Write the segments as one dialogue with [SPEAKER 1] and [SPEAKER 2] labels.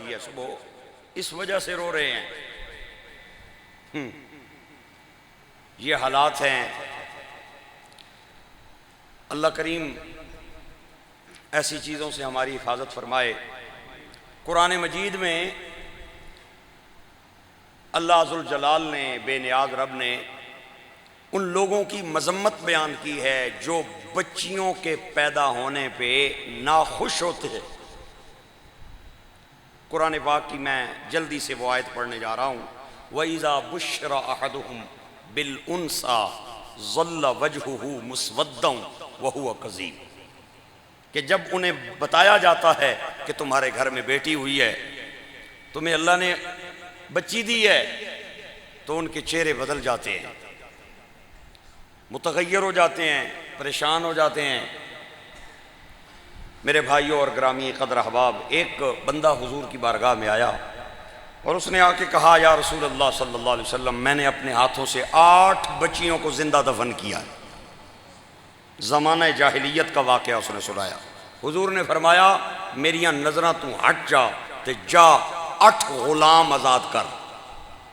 [SPEAKER 1] ہوئی ہے صبح، اس وجہ سے رو رہے ہیں۔ یہ حالات ہیں۔ اللہ کریم ایسی چیزوں سے ہماری حفاظت فرمائے۔ قرآن مجید میں اللہ ذوالجلال نے، بے نیاز رب نے ان لوگوں کی مذمت بیان کی ہے جو بچیوں کے پیدا ہونے پہ ناخوش ہوتے ہیں۔ قرآن پاک کی میں جلدی سے وہ آیت پڑھنے جا رہا ہوں۔ وَإِذَا بُشِّرَ أَحَدُهُمْ بِالْأُنْثَىٰ ظَلَّ وَجْهُهُ مُسْوَدًّا وَهُوَ كَظِيمٌ، کہ جب انہیں بتایا جاتا ہے کہ تمہارے گھر میں بیٹی ہوئی ہے، تمہیں اللہ نے بچی دی ہے، تو ان کے چہرے بدل جاتے ہیں، متغیر ہو جاتے ہیں، پریشان ہو جاتے ہیں۔ میرے بھائیوں اور گرامی قدر احباب، ایک بندہ حضور کی بارگاہ میں آیا اور اس نے آ کے کہا، یا رسول اللہ صلی اللہ علیہ وسلم، میں نے اپنے ہاتھوں سے 8 بچیوں کو زندہ دفن کیا ہے۔ زمانہ جاہلیت کا واقعہ اس نے سنایا۔ حضور نے فرمایا، میریاں نظراں تو ہٹ جا تے جا 8 غلام آزاد کر۔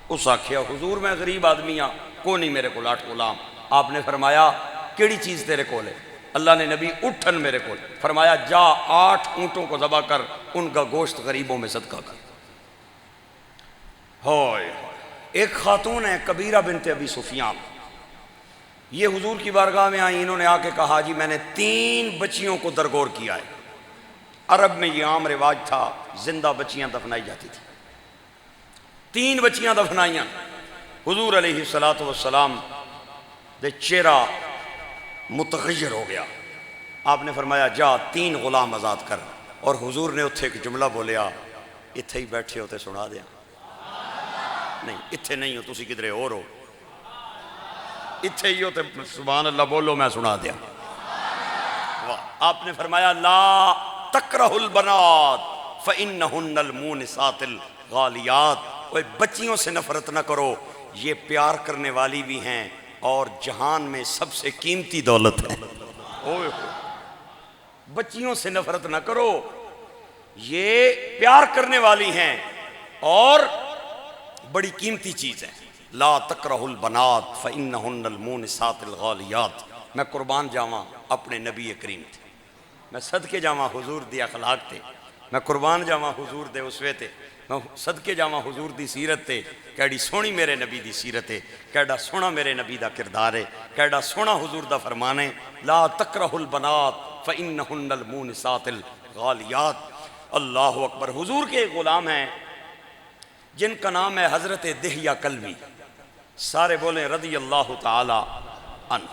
[SPEAKER 1] اس آکھیا، حضور میں غریب آدمی ہاں، کو نہیں میرے کو 8 غلام۔ آپ نے فرمایا، کیڑی چیز تیرے کول ہے؟ اللہ نے نبی اٹھن میرے کو فرمایا، جا 8 اونٹوں کو ذبح کر، ان کا گوشت غریبوں میں صدقہ کر۔ ہوئے ایک خاتون ہے کبیرہ بنت ابی سفیان، یہ حضور کی بارگاہ میں آئیں، انہوں نے آ کے کہا، جی میں نے 3 بچیوں کو درگور کیا ہے۔ عرب میں یہ عام رواج تھا، زندہ بچیاں دفنائی جاتی تھی۔ 3 بچیاں دفنائیاں۔ حضور علیہ السلام دے چہرہ متغیر ہو گیا۔ آپ نے فرمایا، جا 3 غلام آزاد کر۔ اور حضور نے اتھے ایک جملہ بولیا، اتھے ہی بیٹھے ہوتے سنا دیا؟ نہیں، اتھے نہیں ہو، تسی کدھرے اور ہو، اتھے ہی ہوتے سبحان اللہ بولو، میں سنا دیا۔ آپ نے فرمایا، لا تکرہ البنات فإنہن المونسات الغالیات، بچیوں سے نفرت نہ کرو، یہ پیار کرنے والی بھی ہیں اور جہان میں سب سے قیمتی دولت ہے۔ بچیوں سے نفرت نہ کرو، یہ پیار کرنے والی ہیں اور بڑی قیمتی چیز ہے۔ لا تکرہ البنات فإنہن المونسات الغالیات۔ میں قربان جاواں اپنے نبی کریم تھے، میں صدقے جاواں حضور دی اخلاق تے، میں قربان جاواں حضور دے اسوے تے، میں صدقے جاواں حضور دی سیرت تے۔ کیڑی سونی میرے نبی دی سیرت ہے، کیڑا سونا میرے نبی دا کردار ہے، کیڑا سونا حضور دا فرمان ہے۔ لا تکرہ البنات فإنہن المونسات الغالیات۔ اللہ اکبر۔ حضور کے ایک غلام ہیں جن کا نام ہے حضرت دہیہ کلبی، سارے بولیں رضی اللہ تعالی عنہ۔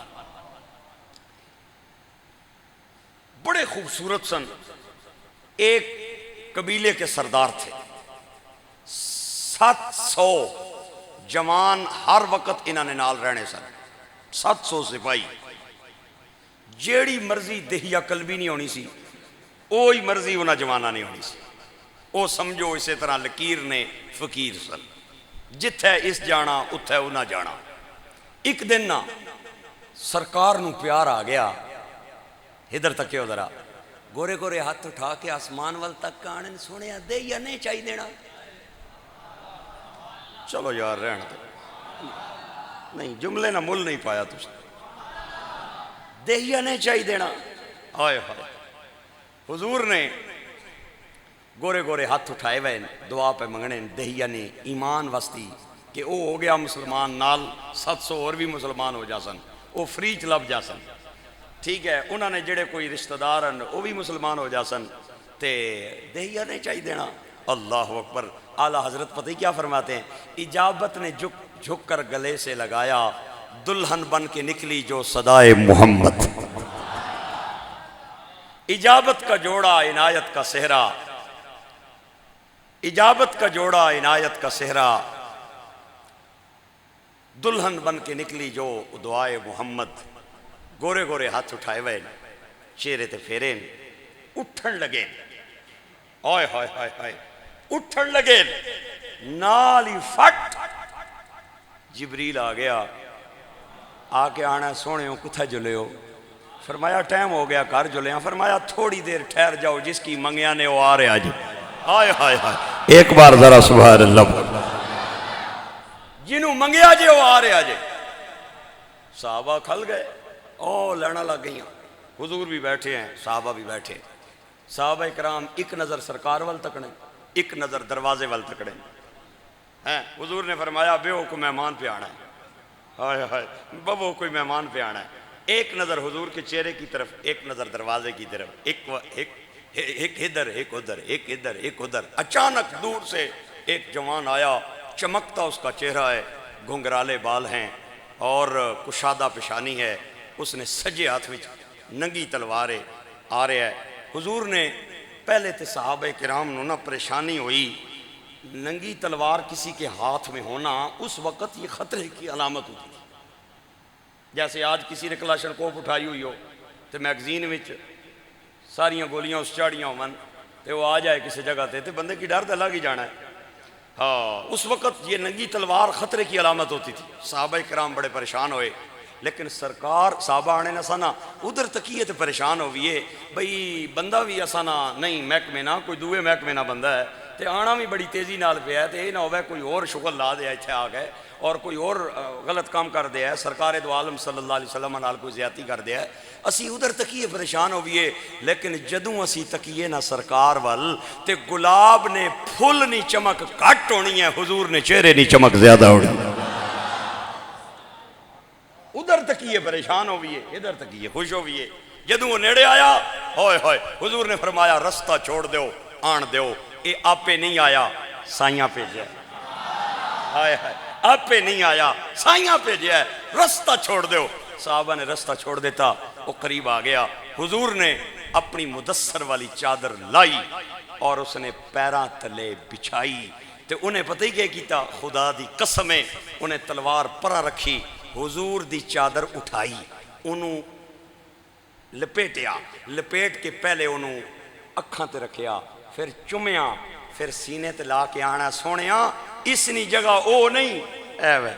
[SPEAKER 1] بڑے خوبصورت سن، ایک قبیلے کے سردار تھے، 700 جوان ہر وقت انہوں نے نال رہنے سن، 700 سپاہی۔ جیڑی مرضی دہیہ قلبی نہیں ہونی سی، اوہی مرضی انہاں جوانہ نہیں ہونی سی۔ او سمجھو اسی طرح لکیر نے فقیر سن، جتھے اس جانا اتھے انہاں جانا۔ ایک دن نا سرکار نو پیار آ گیا، ادھر تک ادھر آ، گورے گورے ہاتھ اٹھا کے آسمان وال تک آنے، سونے دہیہ نہیں چاہیے دینا۔ چلو یار رہن دے، نہیں جملے نہ مل نہیں پایا تجھ، دہیہ نہیں چاہیے دینا۔ آئے ہائے، حضور نے گورے گورے ہاتھ اٹھائے ہوئے دعا پہ منگنے، دہیہ نے ایمان وستی کہ او ہو گیا مسلمان، نال 700 اور بھی مسلمان ہو جا سن، او فری چ لب جا سن، ٹھیک ہے۔ انہوں نے جڑے کوئی رشتہ دار ہیں وہ بھی مسلمان ہو جا سن، تے دہیہ نہیں چاہیے دینا۔ اللہ اکبر۔ اعلیٰ حضرت پتہ ہی کیا فرماتے ہیں، اجابت نے جھک کر گلے سے لگایا، دلہن بن کے نکلی جو صدائے محمد۔ اجابت کا جوڑا عنایت کا صحرا، اجابت کا جوڑا عنایت کا صحرا، دلہن بن کے نکلی جو دعائے محمد۔ گورے گورے ہاتھ اٹھائے ہوئے، چہرے تے پھیرے، اٹھن لگے، آئے ہائے ہائے ہائے، اٹھن لگے، نالی فٹ جبریل آ گیا، آ کے آنا، سونے ہو کتھا جلے ہو؟ فرمایا ٹائم ہو گیا گھر جلے ہیں۔ فرمایا تھوڑی دیر ٹھہر جاؤ، جس کی منگیا نے وہ آ رہے آج۔ ہائے ہائے ہائے، ایک بار ذرا سبحان اللہ بول۔ جنہوں منگیا جے وہ آ رہا جے۔ صحابہ کھل گئے، او لینا لگ گئیاں، حضور بھی بیٹھے ہیں، صحابہ بھی بیٹھے ہیں۔ صحابہ کرام ایک نظر سرکار وال تکڑے، ایک نظر دروازے وال تکڑے ہیں۔ حضور نے فرمایا بیو کو مہمان پہ آنا ہے، ہائے ہائے ببو کوئی مہمان پہ آنا ہے۔ ایک نظر حضور کے چہرے کی طرف، ایک نظر دروازے کی طرف، ایک ادھر ایک ادھر، ایک ادھر ایک ادھر۔ اچانک دور سے ایک جوان آیا، چمکتا اس کا چہرہ ہے، گھنگرالے بال ہیں اور کشادہ پیشانی ہے، اس نے سجے ہاتھ وچ ننگی تلوارے آ رہا ہے۔ حضور نے پہلے تے صحابہ کرام نو نا پریشانی ہوئی، ننگی تلوار کسی کے ہاتھ میں ہونا اس وقت یہ خطرے کی علامت ہوتی تھی۔ جیسے آج کسی نے کلاشن کوپ اٹھائی ہوئی ہو تو میگزین وچ ساریاں گولیاں اس چاڑیاں ہون تے وہ آ جائے کسی جگہ تے بندے کی ڈر تے لگ ہی جانا ہے۔ ہاں اس وقت یہ ننگی تلوار خطرے کی علامت ہوتی تھی۔ صحابہ کرام بڑے پریشان ہوئے، لیکن سرکار صحابہ آنے نہ سانا ادھر تکیے تے پریشان ہوئیے بھئی بندہ بھی اسانا نہیں محکمے نہ کوئی دوے محکمے نہ بندہ ہے تے آنا بھی بڑی تیزی نال پیا ہے تے یہ نہ ہوئے کوئی اور شغل لا دیا اتھے آ گئے اور کوئی اور غلط کام کر دیا ہے، سرکار دو عالم صلی اللہ علیہ وسلم نال کوئی زیادتی کر دیا ہے، اسی ادھر تکیے پریشان ہوئیے۔ لیکن جدوں اسی تکیے نہ سرکار وال تے گلاب نے پھول نہیں چمک گھٹ ہونی ہے، حضور نے چہرے نہیں چمک زیادہ ہونی ہے۔ ادھر تکیے پریشان ہوئیے، ادھر تکیے خوش ہوئیے۔ جدوں وہ نیڑے آیا، ہوئے ہوئے حضور نے فرمایا رستہ چھوڑ دیو، آن دیو، اے آپے نہیں آیا سائیاں پہ جائے، ہائے ہائے آپے نہیں آیا سائیاں پہ جائے، رستہ چھوڑ دیو۔ صحابہ نے رستہ چھوڑ دیتا، وہ قریب آ گیا، حضور نے اپنی مدثر والی چادر لائی اور اس نے پیراں تلے بچھائی تے انہیں پتہ ہی کیا کیتا، خدا دی قسم ہے انہیں تلوار پرا رکھی، حضور دی چادر اٹھائی، انہوں لپیٹیا، لپیٹ کے پہلے انہوں اکھاں تے رکھیا، پھر چمیا، پھر سینے تے لا کے آنا سونیا اس نی جگہ او نہیں اے وے،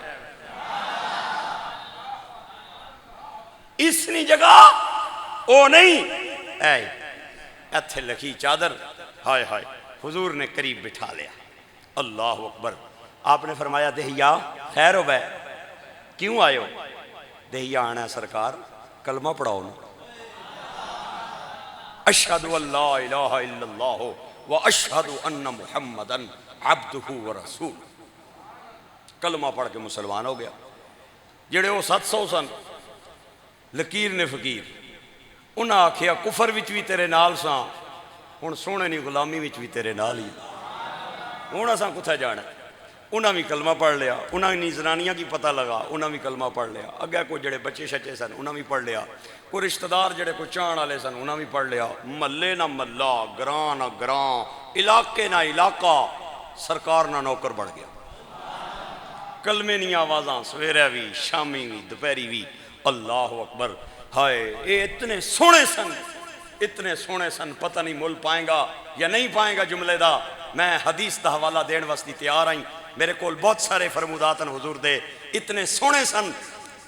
[SPEAKER 1] اس نی جگہ او نہیں اے ایتھے لکھی چادر، ہائے ہائے حضور نے قریب بٹھا لیا۔ اللہ اکبر۔ آپ نے فرمایا دہیا خیر ہو بے، کیوں آئے ہو؟ دہیا آنا ہے سرکار کلمہ پڑھاؤ نا، اشہد ان لا الہ الا اللہ و اشہد ان محمدن عبدہ و رسول۔ کلمہ پڑھ کے مسلمان ہو گیا۔ جڑے وہ 700 سن لکیر نے فقیر انہاں آکھیا کفر وچ بھی تیرے نال ساں، ہن سونے نی غلامی وچ بھی تیرے نال ہی، ہن اساں کتھے جانا؟ انہاں بھی کلمہ پڑھ لیا، انہاں نی زنانیاں کی پتہ لگا، انہاں بھی کلمہ پڑھ لیا، اگے کوئی جڑے بچے شچے سن انہاں بھی پڑھ لیا، کوئی رشتہ دار جڑے کوئی چاہن والے سن انہاں بھی پڑھ لیا، محلے نہ محلہ، گراں نہ گراں، علاقے نہ علاقہ، سرکار نہ نوکر بڑھ گیا۔ کلمے نی آوازاں سویرے بھی شامی بھی دوپہری بھی، اللہ اکبر۔ ہائے اے اتنے سونے سن، اتنے سونے سن، پتہ نہیں مل پائیں گا یا نہیں پائیں گا جملے دا، میں حدیث دا حوالہ دین واسطے تیار آئیں، میرے کول بہت سارے فرموداتن حضور دے، اتنے سونے سن،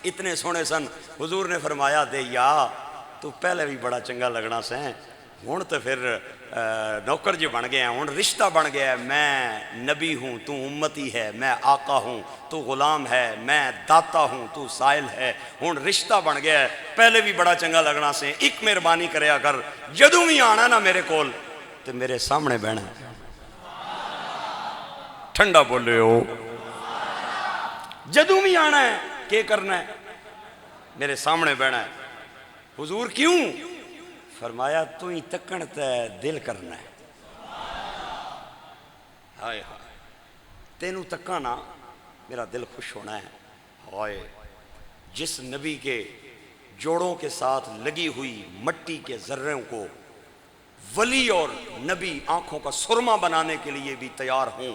[SPEAKER 1] اتنے سونے سن۔ حضور نے فرمایا دے یا تو پہلے بھی بڑا چنگا لگنا سے، ہون تو پھر نوکر جو بن گیا، ہون رشتہ بن گیا ہے، میں نبی ہوں تو امتی ہے، میں آقا ہوں تو غلام ہے، میں داتا ہوں تو سائل ہے، ہون رشتہ بن گیا ہے، پہلے بھی بڑا چنگا لگنا سے، ایک مہربانی کرے اگر جدوں بھی آنا نا میرے کول تو میرے سامنے بہنا ہے، ٹھنڈا بولے ہو، جدوں بھی آنا ہے کیا کرنا ہے؟ میرے سامنے بہنا ہے۔ حضور کیوں؟ فرمایا تو ہی تکن تے دل کرنا ہے، ہائے ہائے تینوں تکانا میرا دل خوش ہونا ہے۔ ہائے جس نبی کے جوڑوں کے ساتھ لگی ہوئی مٹی کے ذروں کو ولی اور نبی آنکھوں کا سرما بنانے کے لیے بھی تیار ہوں،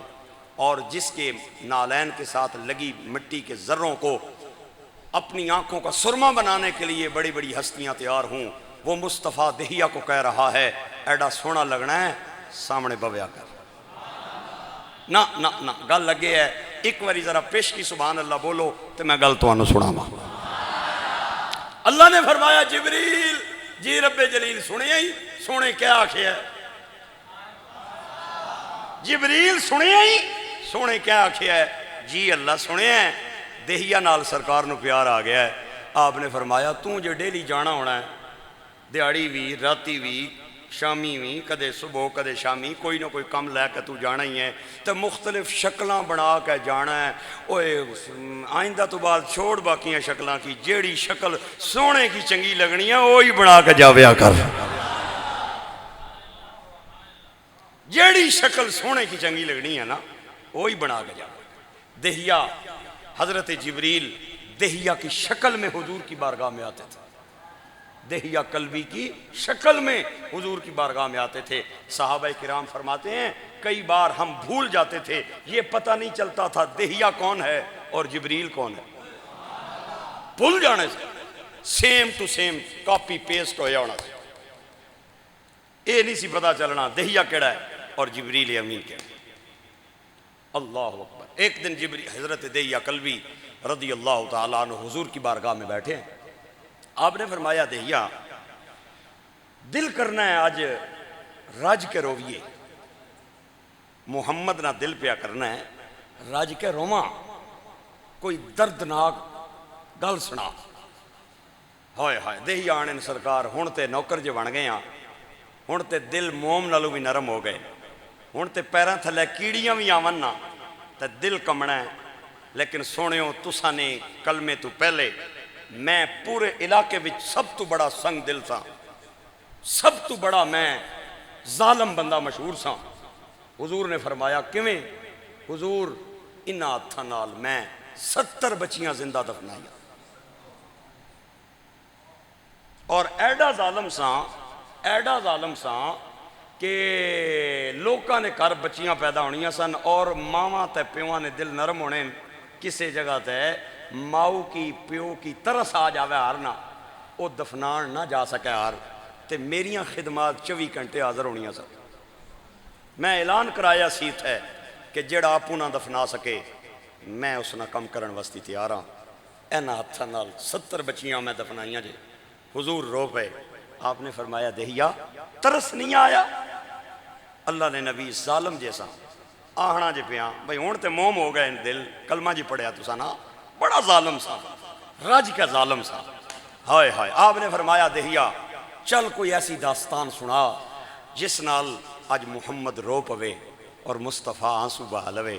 [SPEAKER 1] اور جس کے نالین کے ساتھ لگی مٹی کے ذروں کو اپنی آنکھوں کا سرما بنانے کے لیے بڑی بڑی ہستیاں تیار ہوں، وہ مصطفیٰ دہیا کو کہہ رہا ہے ایڈا سونا لگنا ہے سامنے بویا کر نہ نہ نہ گل لگے ہے۔ ایک باری ذرا پیش کی سبحان اللہ بولو تو میں گل تو آنو سنا ماں۔ اللہ نے فرمایا جبریل جی رب جلیل سنے ہی سونے کیا آکھے ہے؟ جبریل سنے ہی سونے کیا آکھیا ہے جی اللہ سنے ہیں دہیا نال سرکار نو پیار آ گیا ہے. آپ نے فرمایا تو جو ڈیلی جانا ہونا ہے دیہڑی بھی راتی بھی شامی بھی کدے صبح کدے شامی کوئی نہ کوئی کم لے کے تو جانا ہی ہے تو مختلف شکلاں بنا کے جانا ہے. اوے آئندہ تو بعد چھوڑ باقیاں شکلاں کی جیڑی شکل سونے کی چنگی لگنی ہے وہی بنا کے جاویا کر. جیڑی شکل سونے کی چنگی لگنی ہے نا وہی بنا کے جاویا. دہیا حضرت جبریل دہیا کی شکل میں حضور کی بارگاہ میں آتے تھے. دہیا قلبی کی شکل میں حضور کی بارگاہ میں آتے تھے. صحابہ کرام فرماتے ہیں کئی بار ہم بھول جاتے تھے یہ پتہ نہیں چلتا تھا دہیا کون ہے اور جبریل کون ہے. بھول جانے سے same to same copy paste ہو جانا سے یہ نہیں سی پتہ چلنا دہیا کیڑا ہے اور جبریل امین کیڑا ہے. اللہ اکبر. ایک دن جبریل حضرت دہیا قلبی رضی اللہ تعالیٰ عنہ حضور کی بارگاہ میں بیٹھے ہیں. آپ نے فرمایا دہیا دل کرنا ہے آج راج کے رویے محمد نہ دل پیا کرنا ہے راج کے روما کوئی دردناک گل سنا. ہائے ہائے دہیا آنے سرکار ہون تے نوکر جو بن گئے ہیں ہون تے دل موم نالو بھی نرم ہو گئے ہون تے پیران تھلے کیڑیاں بھی آون نا تے دل کمنا ہے. لیکن سونیوں تساں نے کلمے تو پہلے میں پورے علاقے وچ سب تو بڑا سنگ دل تھا سب تو بڑا میں ظالم بندہ مشہور سا. حضور نے فرمایا کیویں؟ حضور انہاں ہتھاں نال میں 70 بچیاں زندہ دفنائی اور ایڈا ظالم سا کہ لوکاں نے کر بچیاں پیدا ہونیاں سن اور ماواں تے پیواں نے دل نرم ہونے کسے جگہ تے ماؤ کی پیو کی ترس آ جاوے ہارنا او دفنان نہ جا سکے ہار تے میریاں خدمات 24 گھنٹے حاضر ہونیاں سن. میں اعلان کرایا سیت ہے کہ جڑا آپو نہ دفنا سکے میں اس نہ کم کرن واسطے تیار ہاں. اینا ہتھاں نال 70 بچیاں میں دفنائیاں جے. حضور رو پے. آپ نے فرمایا دہیا ترس نہیں آیا؟ اللہ نے نبی ظالم جیسا آہنا جے پیاں بھئی ہون تے موم ہو گئے دل کلمہ جی پڑھیا تو سانا بڑا ظالم سا راج کا ظالم سا. ہائے ہائے. آپ نے فرمایا دہیا چل کوئی ایسی داستان سنا جس نال آج محمد رو پوے اور مصطفیٰ آنسو بہا لوے.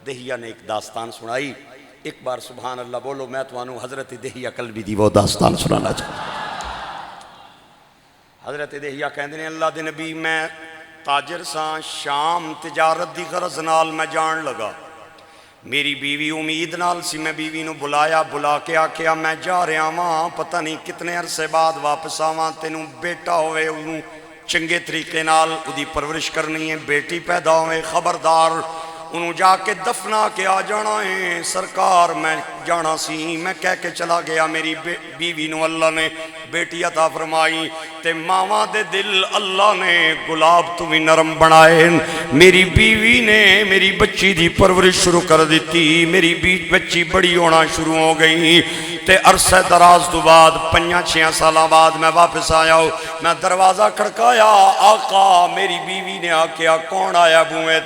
[SPEAKER 1] دہیا نے ایک داستان سنائی. ایک بار سبحان اللہ بولو میں توانوں حضرت دہیا قلبی دی وہ داستان سنانا چاہتا. حضرت دہیا کہندے نے اللہ دے نبی میں تاجر ساں شام تجارت دی غرض نال میں جان لگا. میری بیوی امید نال سی میں بیوی نو بلا کے آکھیا میں جا رہا ماں پتہ نہیں کتنے عرصے بعد واپس آواں تینوں بیٹا ہوئے انہوں چنگے طریقے نال ادھی پرورش کرنی ہے بیٹی پیدا ہوئے خبردار انہوں جا کے دفنا کے آ جانا ہے. سرکار میں جانا سی میں کہہ کے چلا گیا میری بیوی نو اللہ نے بیٹی عطا فرمائی تے ماواں دے دل اللہ نے گلاب تو بھی نرم بنائے. میری بیوی نے میری بچی دی پرورش شروع کر دیتی. میری بچی بڑی ہونا شروع ہو گئی تے عرصہ دراز تو بعد 5-6 سالہ بعد میں واپس آیا ہوں. میں دروازہ کھڑکایا آقا میری بیوی نے آکیا کون آیا بوئے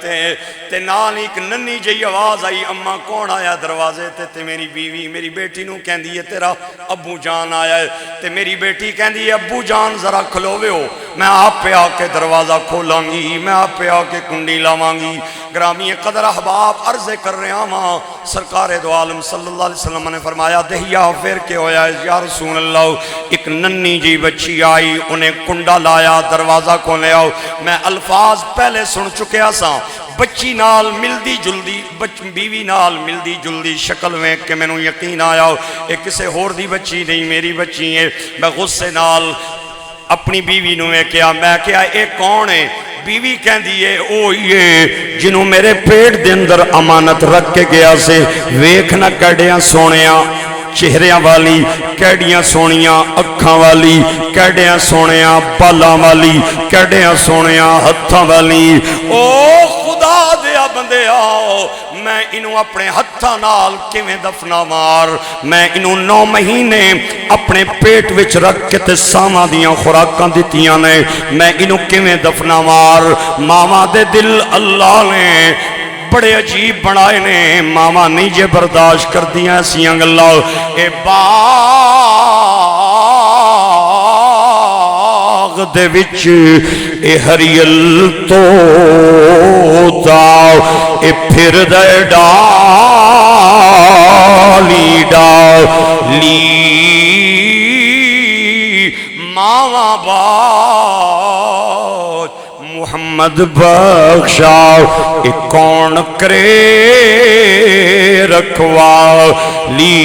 [SPEAKER 1] تے نال ایک ننی جئی آواز آئی اماں کون آیا دروازے تے میری بیوی میری بیٹی نو کہندی ہے تیرا ابو جان آیا ہے تے میری بیٹی کہندی ہے ابو جان ذرا کھلووے ہو میں آپ پہ آ کے دروازہ کھولاں گی میں آپ پہ آ کے کنڈی لاواں گی. گرامی قدر احباب عرض کر رہے ہاں سرکار دو عالم صلی اللہ علیہ وسلم نے فرمایا دہیا پھر کے ہویا ہے یا رسول اللہ. ایک ننی جی بچی آئی انہیں کنڈا لایا دروازہ کھولے آؤ. میں الفاظ پہلے سن چکیا سا بچی نال ملدی جلدی بیوی نال ملدی جلدی شکل میں کہ میں نو یقین آیا ایک کسے ہور دی بچی نہیں میری بچی ہے. میں غصے نال اپنی بیوی نو میں کیا اے کون ہے؟ بیوی کہن دیئے او یہ جنہوں میرے پیٹ دے اندر امانت رکھ کے گیا سے ویکھنا کڑیاں سونیاں چہریاں والی کیڑیاں سونیاں اکھاں والی کیڑیاں سونیاں بالاں والی کیڑیاں سونیاں ہتھاں والی. او خدا دیا بندے دے آؤ میں انہوں اپنے ہتھاں نال کیویں دفناواں میں انہوں 9 مہینے اپنے پیٹ وچ رکھ کے تے ساواں دیاں خوراکاں دتیاں نے میں انہوں کیویں دفناواں ماواں دے دل اللہ نے بڑے عجیب بنائے نے ماما نہیں جے برداشت کر دیا ایسیاں گلاں اے باغ دے وچ اے ہریل توتا اے پھر دے ڈالی ڈالی ماما باغ محمد بخشا اے کون کرے رکھوالی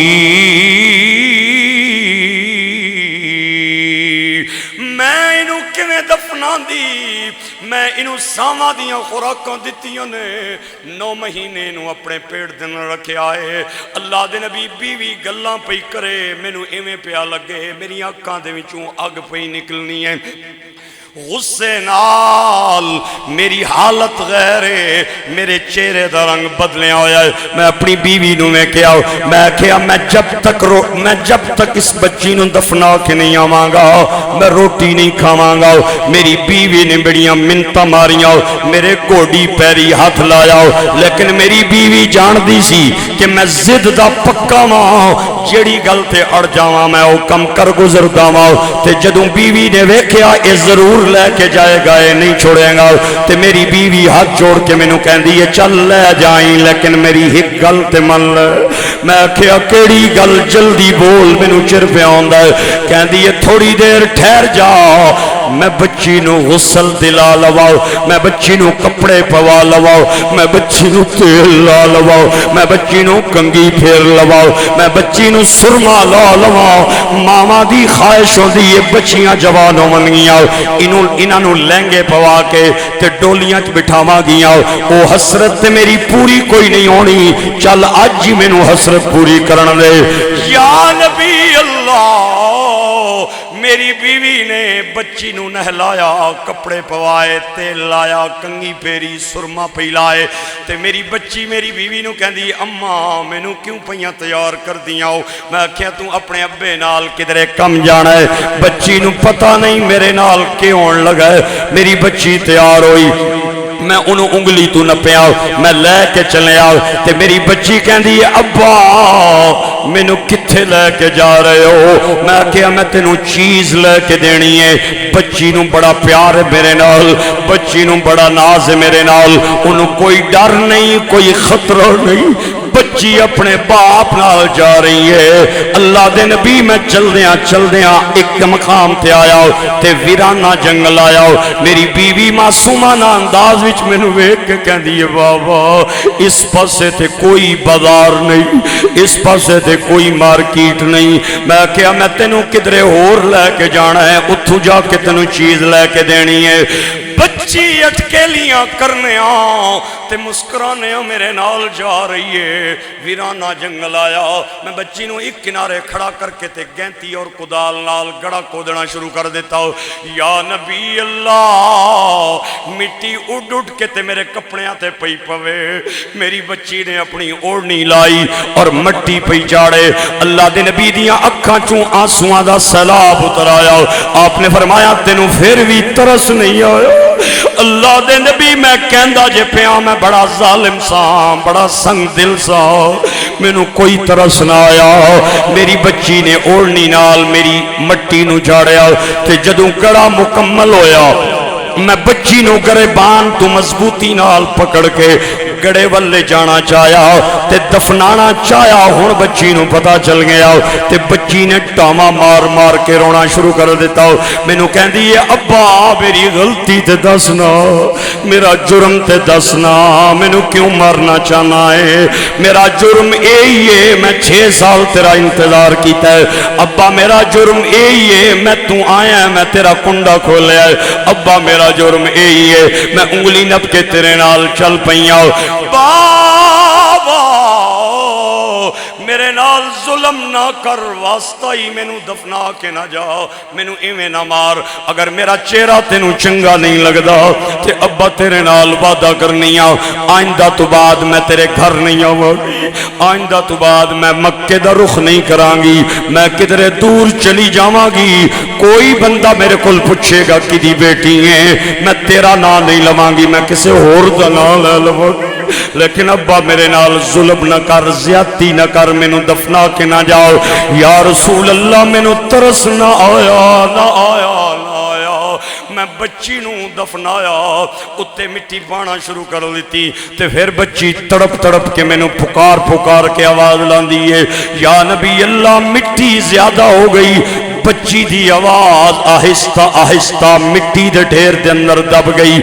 [SPEAKER 1] میں انہوں کیویں دفنان دی میں انہوں ساواں دیاں خوراکاں دتیاں نے 9 مہینے انہوں اپنے پیڑ دن رکھے آئے اللہ دے نبی بیوی گلاں پئی کرے مینوں ایویں پیا لگے میری آنکھاں دے وچوں اگ پئی نکلنی ہے غصے نال میری حالت غیر ہے میرے چہرے دا رنگ بدلیا ہویا ہے میں اپنی بیوی نو میں کیا میں جب تک اس بچی نو دفنا کے نہیں آواں گا میں روٹی نہیں کھاواں گا میری بیوی نے بڑیاں منتاں ماریاں میرے گوڈی پیری ہاتھ لایا لیکن میری بیوی جان دی سی کہ میں ضد دا پکا ماں جیڑی گل تے اڑ جاواں میں او کم کر گزردا واں تے جدوں بیوی نے ویکھیا اے ضرور لے کے جائے گا اے نہیں چھوڑے گا تے میری بیوی ہاتھ جوڑ کے میں نو کہندی ہے چل لے جائیں لیکن میری ایک گل تے من لے میں کہیا کیڑی گل جلدی بول میں نو چر پہ آندا ہے کہندی ہے تھوڑی دیر ٹھہر جا میں بچی نو غسل دلا لواؤ میں بچی نو کپڑے پوا لواؤ میں بچی نو تیل لا لواؤ میں بچی نو کنگی پھیر لواؤ میں بچی نو سرما لا لواؤ ماما دی خواہش ہوندی ہے بچیاں جوان ہون گیاں انہاں نو لہنگے پوا کے تے ڈولیاں چ بٹھاواں گیاں او حسرت تے میری پوری کوئی نہیں ہونی چل اج ہی مینوں حسرت پوری کرن دے یا نبی اللہ میری بیوی نے بچی نو نہلایا کپڑے پوائے تیل لایا کنگی پیری سرما پی لائے تے میری بچی میری بیوی نو کہندی اماں مینوں کیوں پئیاں تیار کر دیاں میں کہیا تو اپنے ابے نال کدھرے کم جانا ہے بچی نو پتہ نہیں میرے نال کیوں ہون لگا ہے میری بچی تیار ہوئی میں انہوں انگلی تو نہ پیا میں لے کے چلے آؤ تے میری بچی کہندی ہے ابا مینوں کتھے لے کے جا رہے ہو میں کہیا میں تینوں چیز لے کے دینی ہے بچی نوں بڑا پیار ہے میرے نال بچی نوں بڑا ناز ہے میرے نال انہوں کوئی ڈر نہیں کوئی خطرہ نہیں بچی اپنے باپ نال جا رہی ہے اللہ دے نبی میں چل دیاں ایک مقام تے آیا تے ویرانہ جنگل آیا میری بیوی معصومانہ انداز وچ مینوں ویکھ کے کہندی ہے بابا اس پاسے تے کوئی بازار نہیں اس پاسے تے کوئی مارکیٹ نہیں میں کہا میں تینوں کدھرے ہور لے کے جانا ہے اتھو جا کے تینوں چیز لے کے دینی ہے بچی اٹکیلیاں کرنے تے مسکرانے میرے نال جا رہی ہے ویرانہ جنگل آیا میں بچی نو ایک کنارے کھڑا کر کے تے گینتی اور کدال نال گڑا کودنا شروع کر دیتا ہوں یا نبی اللہ مٹی اڑ کے تے میرے کپڑیاں تے پئی پوے میری بچی نے اپنی اوڑنی لائی اور مٹی پئی چاڑے اللہ دے نبی دیاں اکھاں چوں آنسواں دا سیلاب اتر آیا آپ نے فرمایا تینوں پھر بھی ترس نہیں آیا اللہ دے نبی میں کہندا جے پیا میں بڑا ظالم سا بڑا سنگ دل سا مینوں کوئی ترس نہ آیا میری بچی نے اوڑنی نال میری مٹی نو جھاڑیا تے جدوں گڑا مکمل ہویا میں بچی نو گریبان تو مضبوطی نال پکڑ کے گڑے والے جانا چاہیا تے دفنانا چاہیا ہون بچی نو پتا چل گیا تے بچی نے ٹاما مار مار کے رونا شروع کر دیتا میں نو کہندی ہے ابا میری غلطی تے دسنا میرا جرم تے دسنا میں نو کیوں مارنا چاہنا ہے میرا جرم یہی ہے میں 6 سال تیرا انتظار کیتا ہے ابا میرا جرم یہی ہے میں تو آیا میں تیرا کنڈا کھولیا ہے ابا میرا جرم یہی ہے میں انگلی نپ کے تیرے نال چل پئیاں بابا میرے نال ظلم نہ کر، واسطہ ہی مینوں دفنا کے نہ جا، مینوں ایویں نہ مار۔ اگر میرا چہرہ تینوں چنگا نہیں لگدا تے ابا تیرے نال وعدہ کرنی آ، آئندہ تو بعد میں تیرے گھر نہیں آواں گی، آئندہ تو بعد میں مکے دا رخ نہیں کراں گی، میں کدھرے دور چلی جاواں گی، کوئی بندہ میرے کول پوچھے گا کدی بیٹی ہے، میں تیرا نام نہیں لواں گی، میں کسے اور دا نام لے لواں گی۔ لیکن ابا میرے نال ظلم نہ کر، زیادتی نہ کر، مینوں دفنا کے نہ جاؤ۔ یا رسول اللہ مینوں ترس نہ آیا، نہ آیا، نہ آیا۔ میں بچی نوں دفنایا، اتے مٹی پانا شروع کر دیتی، تے پھر بچی تڑپ تڑپ کے مینوں پکار پکار کے آواز لاندی ہے، یا نبی اللہ مٹی زیادہ ہو گئی۔ بچی دی آواز آہستہ آہستہ مٹی دے ڈھیر دے اندر دب گئی،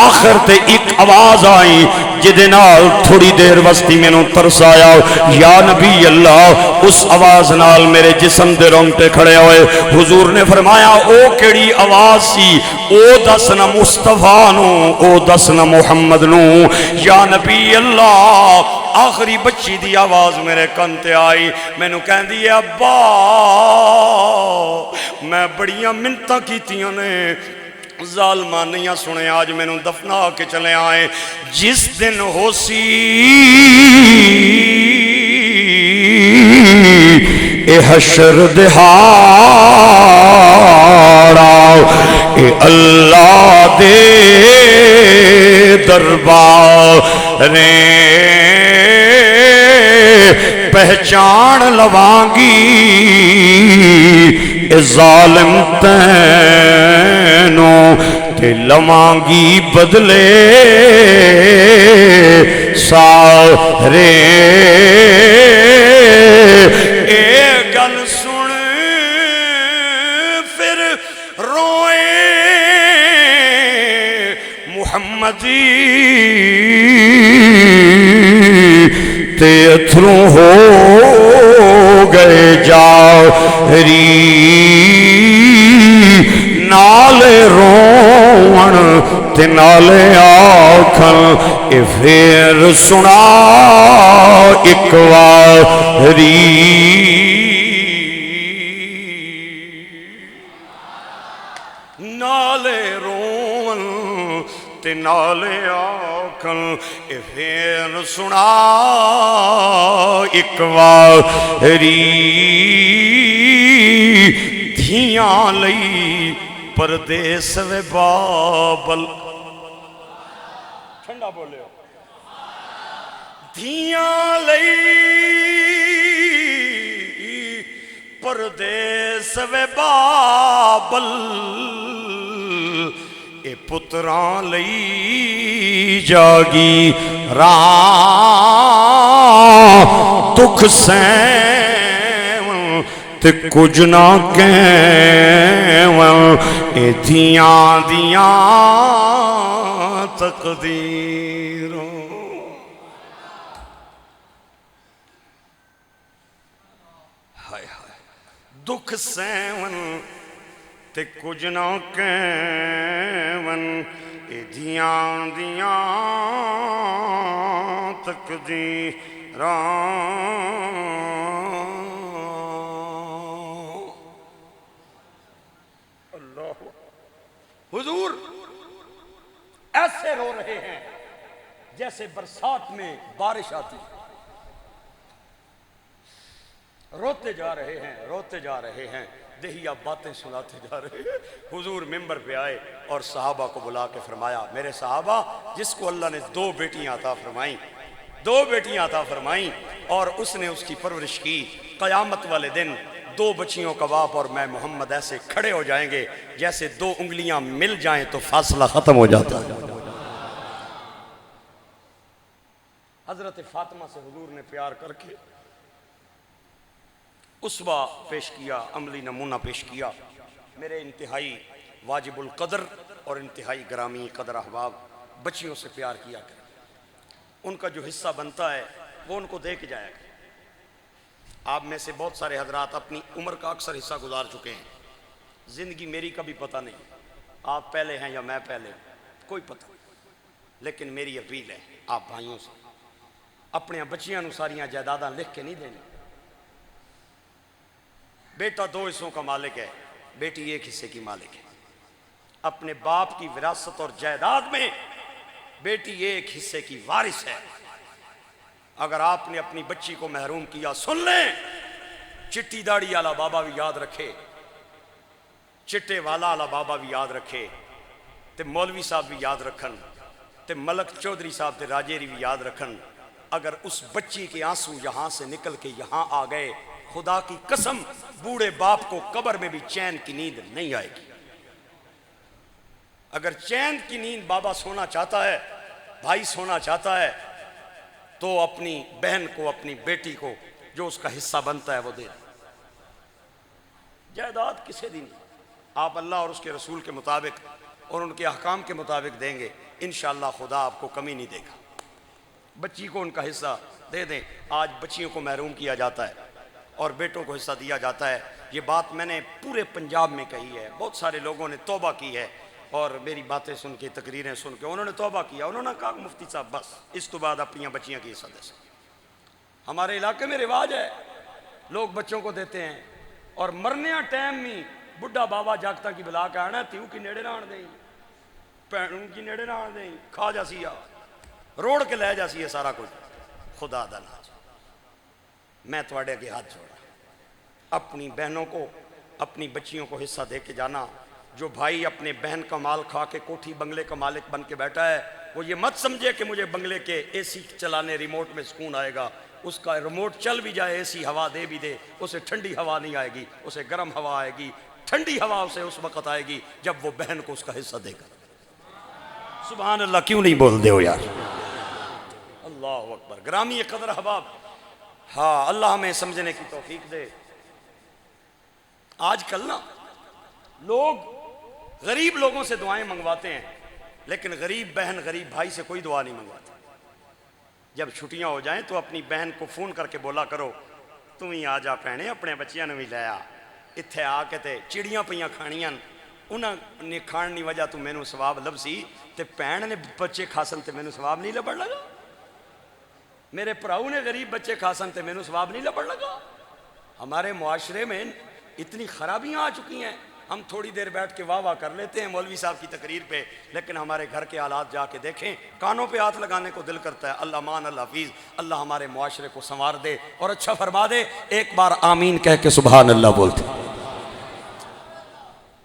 [SPEAKER 1] آخر تے ایک آواز آئی جدے نال تھوڑی دیر وستی میں نوں ترس آیا۔ یا نبی اللہ، اس آواز نال میرے جسم دے رونگٹے کھڑے ہوئے۔ حضور نے فرمایا او کیڑی آواز سی؟ او دسنا مصطفیٰ نو، او دسنا محمد نو۔ یا نبی اللہ، آخری بچی دی آواز میرے کن تے آئی، میں نو کہن دی ابا میں بڑیاں منتاں کیتیاں نے، ظالمان نہیں سنے، آج میں نو دفنا کے چلے آئے۔ جس دن ہو سی اے حشر دہاڑا، اے اللہ دے درباریں پہچان لوانگی، اے ظالم تینوں تے لوانگی بدلے سارے۔ اے گل سن پھر روئیں محمدی، تے اتھروں ہو گئے جاری، نالے رون تے نالے آکھن، اے پھر سنا ایک واری۔ نالے رون تے نالے آکھن، اے پھر سنا ایک واری۔ دھیاں لئی پردیس وے بابل، ٹھنڈا بولے ہو، دھیاں لئی پردیس وے بابل، اے پتراں لئی جاگی راں، دکھ سین تے کچھ نہ کہون، اے دھیاں دیاں تقدیروں۔ ہائے ہائے، دکھ سین تے کچھ نہ کہون، اے دھیاں دیاں تقدیراں۔ اللہ حضور ایسے رو رہے ہیں جیسے برسات میں بارش آتی، روتے جا رہے ہیں، روتے جا رہے ہیں، دہیا باتیں سناتے جا رہے ہیں۔ حضور ممبر پہ آئے اور صحابہ کو بلا کے فرمایا، میرے صحابہ، جس کو اللہ نے 2 بیٹیاں عطا فرمائیں، 2 بیٹیاں عطا فرمائیں اور اس نے اس کی پرورش کی، قیامت والے دن 2 بچیوں کا باپ اور میں محمد ایسے کھڑے ہو جائیں گے جیسے 2 انگلیاں مل جائیں تو فاصلہ ختم ہو جاتا ہے۔ حضرت فاطمہ سے حضور نے پیار کر کے اسوہ پیش کیا، عملی نمونہ پیش کیا۔ میرے انتہائی واجب القدر اور انتہائی گرامی قدر احباب، بچیوں سے پیار کیا کریں، ان کا جو حصہ بنتا ہے وہ ان کو دے کے جایا کریں۔ آپ میں سے بہت سارے حضرات اپنی عمر کا اکثر حصہ گزار چکے ہیں، زندگی میری کا بھی پتہ نہیں، آپ پہلے ہیں یا میں پہلے، کوئی پتہ نہیں، لیکن میری اپیل ہے آپ بھائیوں سے، اپنے بچیاں نو ساریاں جائیداداں لکھ کے نہیں دینی، بیٹا 2 حصوں کا مالک ہے، بیٹی 1 حصے کی مالک ہے۔ اپنے باپ کی وراثت اور جائیداد میں بیٹی 1 حصے کی وارث ہے۔ اگر آپ نے اپنی بچی کو محروم کیا، سن لیں، چٹی داڑھی والا بابا بھی یاد رکھے، چٹے والا والا بابا بھی یاد رکھے، تے مولوی صاحب بھی یاد رکھن، تے ملک چودھری صاحب تے راجیری بھی یاد رکھن۔ اگر اس بچی کے آنسو یہاں سے نکل کے یہاں آ گئے، خدا کی قسم بوڑھے باپ کو قبر میں بھی چین کی نیند نہیں آئے گی۔ اگر چین کی نیند بابا سونا چاہتا ہے، بھائی سونا چاہتا ہے، تو اپنی بہن کو، اپنی بیٹی کو جو اس کا حصہ بنتا ہے وہ دے۔ جائیداد کسے دی نہیں، آپ اللہ اور اس کے رسول کے مطابق اور ان کے احکام کے مطابق دیں گے، انشاءاللہ خدا آپ کو کمی نہیں دے گا۔ بچی کو ان کا حصہ دے دیں۔ آج بچیوں کو محروم کیا جاتا ہے اور بیٹوں کو حصہ دیا جاتا ہے۔ یہ بات میں نے پورے پنجاب میں کہی ہے، بہت سارے لوگوں نے توبہ کی ہے، اور میری باتیں سن کے، تقریریں سن کے انہوں نے توبہ کیا۔ انہوں نے کہا کہ مفتی صاحب بس اس تو بعد اپنی بچیاں کی حصہ دے سکتے۔ ہمارے علاقے میں رواج ہے، لوگ بچوں کو دیتے ہیں، اور مرنے ٹائم میں بڈھا بابا جاگتا کی بلا کے آنا، تیوں کی نیڑے نہ آن دیں، پینوں کی نیڑے نہ آن دیں، کھا جاسی آ روڑ کے لے جاسی ہے سارا کچھ۔ خدا دا ناز، میں تواڈے کے ہاتھ جوڑا، اپنی بہنوں کو، اپنی بچیوں کو حصہ دے کے جانا۔ جو بھائی اپنے بہن کا مال کھا کے کوٹھی بنگلے کا مالک بن کے بیٹھا ہے، وہ یہ مت سمجھے کہ مجھے بنگلے کے اے سی چلانے ریموٹ میں سکون آئے گا۔ اس کا ریموٹ چل بھی جائے، اے سی ہوا دے بھی دے، اسے ٹھنڈی ہوا نہیں آئے گی، اسے گرم ہوا آئے گی۔ ٹھنڈی ہوا اسے اس وقت آئے گی جب وہ بہن کو اس کا حصہ دے گا۔ سبحان اللہ، کیوں نہیں بول دے ہو یار؟ اللہ اکبر، گرامی قدر احباب، ہاں اللہ ہمیں سمجھنے کی توفیق دے۔ آج کل نا لوگ غریب لوگوں سے دعائیں منگواتے ہیں، لیکن غریب بہن، غریب بھائی سے کوئی دعا نہیں منگواتے۔ جب چھٹیاں ہو جائیں تو اپنی بہن کو فون کر کے بولا کرو، تم ہی آ جا بھینے، اپنے بچیاں نے بھی لے آ، اتھے آ کے تے چڑیاں پیاں کھانیاں، انہاں نے کھان دی وجہ تو مینوں ثواب لبسی، تے بھین نے بچے کھاسن تے مینوں ثواب نہیں لبن لگا، میرے پراؤ نے غریب بچے کھاسن تے مینوں ثواب نہیں لبن لگا۔ ہمارے معاشرے میں اتنی خرابیاں آ چکی ہیں، ہم تھوڑی دیر بیٹھ کے واہ واہ کر لیتے ہیں مولوی صاحب کی تقریر پہ، لیکن ہمارے گھر کے حالات جا کے دیکھیں، کانوں پہ ہاتھ لگانے کو دل کرتا ہے۔ اللہ مان اللہ حفیظ، اللہ ہمارے معاشرے کو سنوار دے اور اچھا فرما دے۔ ایک بار آمین کہہ کے سبحان اللہ بولتے۔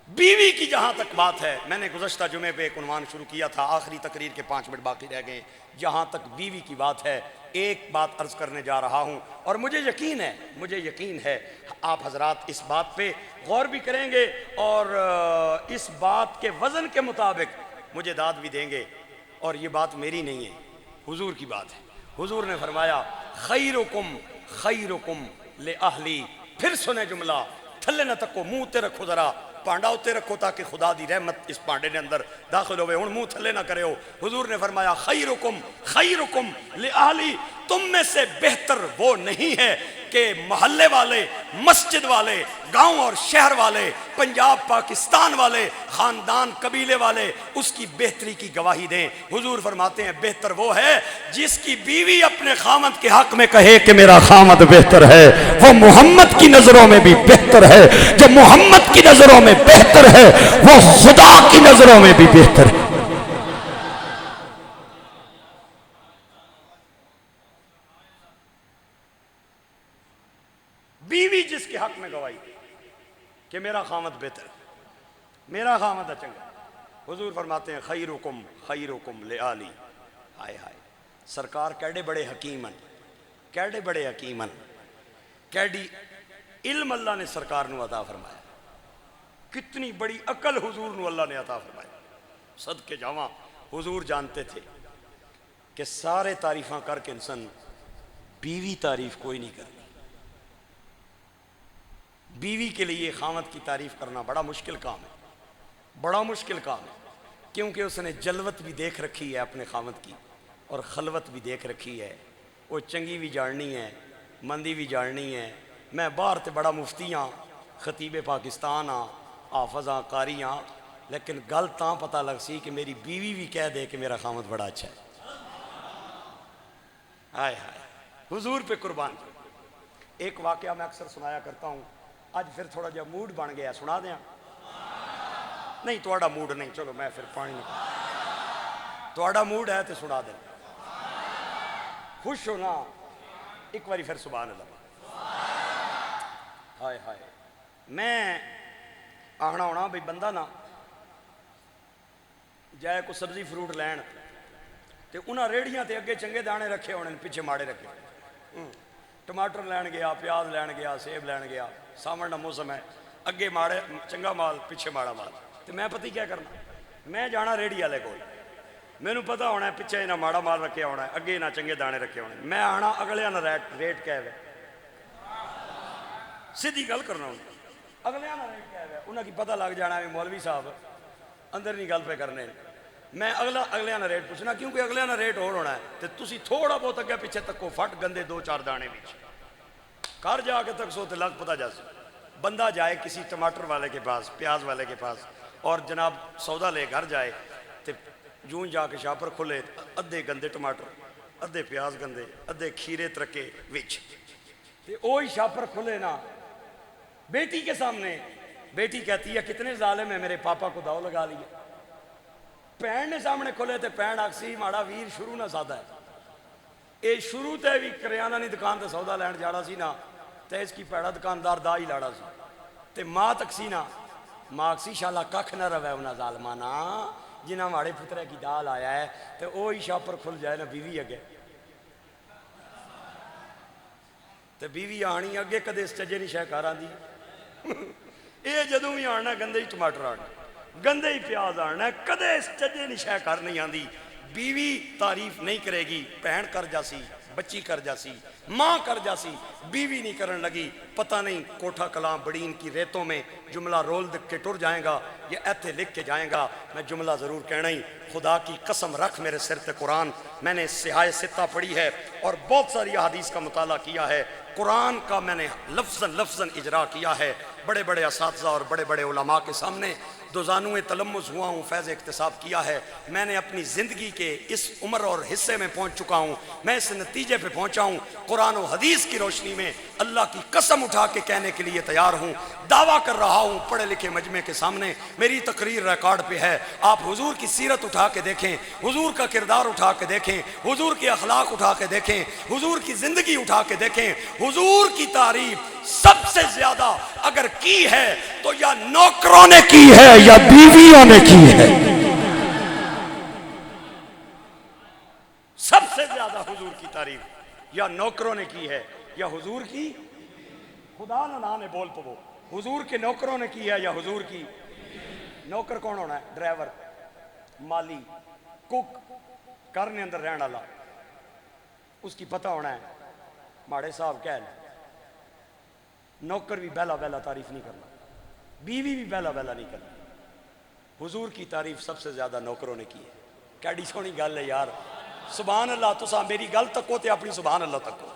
[SPEAKER 1] بیوی کی جہاں تک بات ہے، میں نے گزشتہ جمعے پہ ایک عنوان شروع کیا تھا، آخری تقریر کے 5 منٹ باقی رہ گئے۔ جہاں تک بیوی کی بات ہے، ایک بات عرض کرنے جا رہا ہوں، اور مجھے یقین ہے آپ حضرات اس بات پہ غور بھی کریں گے، اور اس بات کے وزن کے مطابق مجھے داد بھی دیں گے۔ اور یہ بات میری نہیں ہے، حضور کی بات ہے۔ حضور نے فرمایا خیرکم خیرکم لأہلی، پھر سنے جملہ، تھلے نہ تکو، منہ تے رکھو، ذرا پانڈا ہوتے رکھو تاکہ خدا دی رحمت اس پانڈے نے اندر داخل ہوئے، ہن منہ تھلے نہ کرے ہو۔ حضور نے فرمایا خیرکم خیرکم لأہلی، تم میں سے بہتر وہ نہیں ہے کہ محلے والے، مسجد والے، گاؤں اور شہر والے، پنجاب پاکستان والے، خاندان قبیلے والے اس کی بہتری کی گواہی دیں۔ حضور فرماتے ہیں بہتر وہ ہے جس کی بیوی اپنے خامد کے حق میں کہے کہ میرا خامد بہتر ہے، وہ محمد کی نظروں میں بھی بہتر ہے۔ جو محمد کی نظروں میں بہتر ہے وہ خدا کی نظروں میں بھی بہتر ہے۔ بیوی جس کے حق میں گواہی دے کہ میرا خامد بہتر ہے، میرا خامد چنگا، حضور فرماتے ہیں خیرکم خیرکم لآلی۔ ہائے ہائے، سرکار کیڑے بڑے حکیمن، کیڑے بڑے حکیمن، کیڑی علم اللہ نے سرکار نو عطا فرمایا، کتنی بڑی عقل حضور نو اللہ نے عطا فرمایا۔ صدقے جاواں، حضور جانتے تھے کہ سارے تعریفاں کر کے انسان بیوی تعریف کوئی نہیں کرتی۔ بیوی کے لیے خامد کی تعریف کرنا بڑا مشکل کام ہے، بڑا مشکل کام ہے، کیونکہ اس نے جلوت بھی دیکھ رکھی ہے اپنے خامد کی، اور خلوت بھی دیکھ رکھی ہے، وہ چنگی بھی جاننی ہے، مندی بھی جاننی ہے۔ میں باہر تے بڑا مفتی ہاں، خطیب پاکستان ہاں، حافظ ہاں، قاری ہاں، لیکن گل تاں پتہ لگ سی کہ میری بیوی بھی کہہ دے کہ میرا خامد بڑا اچھا ہے۔ ہائے ہائے، حضور پہ قربان۔ ایک واقعہ میں اکثر سنایا کرتا ہوں، اج پھر تھوڑا جہا موڈ بن گیا, سنا دیاں؟ نہیں تھوڑا موڈ نہیں, چلو میں پھر پانی نہیں, تھوڑا موڈ ہے تو سنا دیں. خوش ہو نا ایک باری پھر سبحان اللہ. ہائے ہائے, میں آخنا ہونا بھئی بندہ نا جائے کو سبزی فروٹ لین تے انہاں ریڑیاں تے اگے چنگے دانے رکھے ہونے پیچھے ماڑے رکھے. ٹماٹر لین گیا, پیاز لین گیا, سیب لین گیا, ساون دا موسم ہے, اگے ماڑے چنگا مال پیچھے ماڑا مال. تے میں پتہ کیا کرنا, میں جانا ریڑی والے کول, مینوں پتہ ہونا ہے پیچھے انہاں ماڑا مال رکھے ہونا ہے, اگے انہاں چنگے دانے رکھے ہونے, میں آنا اگلیاں نہ ریٹ کہہ وے, سیدھی گل کرنا ہوں, اگلیاں نہ ریٹ کہہ وے, انہاں کی پتہ لگ جانا ہے مولوی صاحب اندر نہیں گل پہ کرنے. میں اگلیاں نہ ریٹ پوچھنا, کیونکہ اگلیاں نہ ریٹ اور ہونا ہے, تو تسی تھوڑا بہت اگے پیچھے تکو فٹ گندے 2-4 دانے بچ گھر جا کے تک سو تے لگ پتہ جا سو. بندہ جائے کسی ٹماٹر والے کے پاس, پیاز والے کے پاس, اور جناب سودا لے گھر جائے تے جوں جا کے شاپر کھلے, ادھے گندے ٹماٹر, ادھے پیاز گندے, ادھے کھیرے ترکے وچ, تے وہی شاپر کھلے نا بیٹی کے سامنے, بیٹی کہتی ہے کتنے ظالم ہے, میرے پاپا کو داؤ لگا لیا. بہن نے سامنے کھلے تے بہن آکسی ماڑا ویر شروع نہ سادہ ہے, اے شروع تے بھی کریانہ نہیں دکان تے سودا لین جاڑا سی نا, تے اس کی پیڑا دکاندار دا ہی لاڑا سی. تے ماں تکسی نا, ماں اکسی شالا ککھ نہ روے انہاں ظالمانا جنہاں ماڑے پترے کی دال آیا ہے, تے اوہی شاپر کھل جائے نا بیوی اگے, تے بیوی آنی اگے کدے اس چجے نہیں شہ کار آندی. اے جدوں بھی آنا گندے ہی ٹماٹر آنا, گندے ہی پیاز آنا, کدے اس چجے نہیں شہ کر نہیں آندی. بیوی تعریف نہیں کرے گی, بہن کر جاسی, بچی کر جاسی, ماں کر جاسی, بیوی نہیں کرن لگی. پتہ نہیں کوٹھا کلام بڑین کی ریتوں میں جملہ رول دکھ کے ٹر جائیں گا یا ایتھے لکھ کے جائیں گا. میں جملہ ضرور کہنا ہی, خدا کی قسم رکھ میرے سر تے قرآن, میں نے سیاہ ستہ پڑھی ہے اور بہت ساری احادیث کا مطالعہ کیا ہے, قرآن کا میں نے لفظاً اجرا کیا ہے, بڑے بڑے اساتذہ اور بڑے بڑے علماء کے سامنے دوزانوئے تلمس ہوا ہوں, فیض اکتساب کیا ہے. میں نے اپنی زندگی کے اس عمر اور حصے میں پہنچ چکا ہوں, میں اس نتیجے پہ پہنچا ہوں, قرآن و حدیث کی روشنی میں اللہ کی قسم اٹھا کے کہنے کے لیے تیار ہوں, دعویٰ کر رہا ہوں پڑھے لکھے مجمع کے سامنے, میری تقریر ریکارڈ پہ ہے. آپ حضور کی سیرت اٹھا کے دیکھیں, حضور کا کردار اٹھا کے دیکھیں, حضور کے اخلاق اٹھا کے دیکھیں, حضور کی زندگی اٹھا کے دیکھیں. حضور کی تعریف سب سے زیادہ اگر کی ہے تو یا نوکروں نے کی ہے یا بیویوں نے کی ہے. سب سے زیادہ حضور کی تعریف یا نوکروں نے کی ہے یا حضور کی, خدا نہ نے بول پو, حضور کے نوکروں نے کی ہے یا حضور کی. نوکر کون ہونا ہے؟ ڈرائیور, مالی, کک, کرنے اندر رہن والا, اس کی پتہ ہونا ہے ماڑے صاحب کہہ لیں. نوکر بھی بیلا بیلا تعریف نہیں کرنا, بیوی بھی بیلا بیلا نہیں کرنا. حضور کی تعریف سب سے زیادہ نوکروں نے کی ہے. کیڑی سونی گل ہے یار, سبحان اللہ. تساں میری گل تکو تے اپنی سبحان اللہ تکو.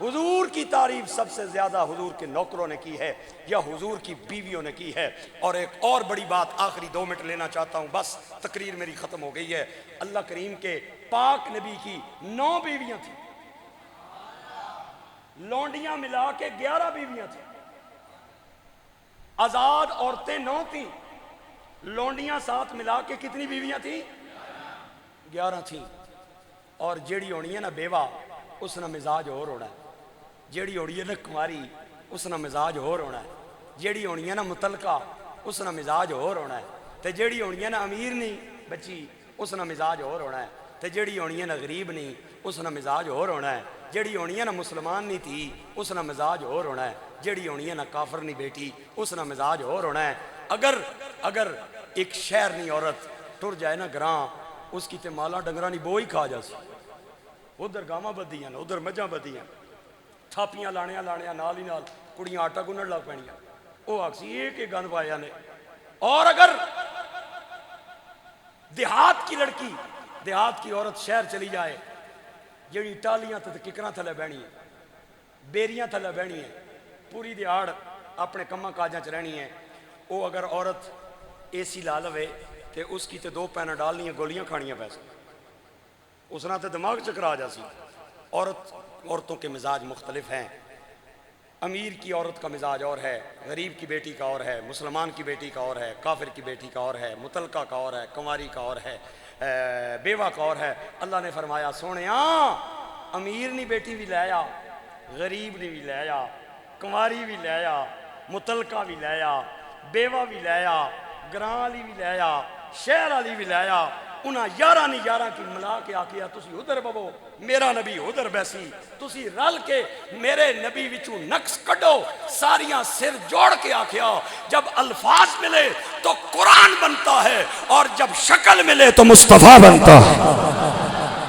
[SPEAKER 1] حضور کی تعریف سب سے زیادہ حضور کے نوکروں نے کی ہے یا حضور کی بیویوں نے کی ہے. اور ایک اور بڑی بات, آخری 2 منٹ لینا چاہتا ہوں, بس تقریر میری ختم ہو گئی ہے. اللہ کریم کے پاک نبی کی 9 بیویاں تھیں, لونڈیاں ملا کے 11 بیویاں تھیں. آزاد عورتیں 9 تھیں, لونڈیاں ساتھ ملا کے کتنی بیویاں تھیں؟ 11 تھیں. اور جیڑی ہونی ہے نا بیوہ, اس نا مزاج اور ہونا ہے. جیڑی ہونی ہے نا کماری, اس نا مزاج اور ہونا ہے. جیڑی ہونی ہے نا متعلقہ, اس نا مزاج اور ہونا ہے. تے جیڑی ہونی ہے نا امیر نہیں بچی, اس نا مزاج اور ہونا ہے. تے جیڑی ہونی ہے نا غریب نہیں, اس نا مزاج اور ہونا ہے. جیڑی ہونی ہے نا مسلمان نہیں تھی, اس نا مزاج اور ہونا ہے. جیڑی ہونی ہے نا کافر نہیں بیٹی, اس نا مزاج اور ہونا ہے. اگر ایک شہر نہیں عورت ٹر جائے نا گراں, اس کی تے مالا ڈنگرانی بو ہی کھا جا سی. ادھر گاواں بدیاں, ادھر مجھاں بدیاں, تھاپیاں لانیاں نال ہی نال کڑیاں آٹا گنن لگ پینیاں. وہ آکسی ایک ایک گند پایا نے. اور اگر دیہات کی لڑکی, دیہات کی عورت شہر چلی جائے, جیڑی ٹالیاں تے ککراں تھلے بہنی ہے, بیریاں تھلے بہنی ہے, پوری دیہاڑ اپنے کماں کاجاں چ رہنی ہے. وہ اگر عورت اے سی لا لوے تے اس کی تے 2 پیناں ڈالنیاں گولیاں کھانیاں پیسے, اس نے تے دماغ چکرا جا سی. عورتوں کے مزاج مختلف ہیں. امیر کی عورت کا مزاج اور ہے، غریب کی بیٹی کا اور ہے، مسلمان کی بیٹی کا اور ہے، کافر کی بیٹی کا اور ہے، مطلقہ کا اور ہے، کنواری کا اور ہے، بیوہ کا اور ہے۔ اللہ نے فرمایا سونیاں امیر نہیں بیٹی بھی لے آیا، غریب نے بھی لے آیا، کنواری بھی لے آیا، مطلقہ بھی لے آیا، بیوہ بھی لے آیا، گراں والی بھی لے آیا، شہر والی بھی لے آیا، انہاں یارہ نہیں یارہ کی ملا کے آکیا تسی ادھر ببو میرا نبی ادھر بیسی، تسی رل کے میرے نبی وچوں نقص کڈو، ساریاں سر جوڑ کے آکیا جب الفاظ ملے تو قرآن بنتا ہے اور جب شکل ملے تو مصطفیٰ بنتا ہے۔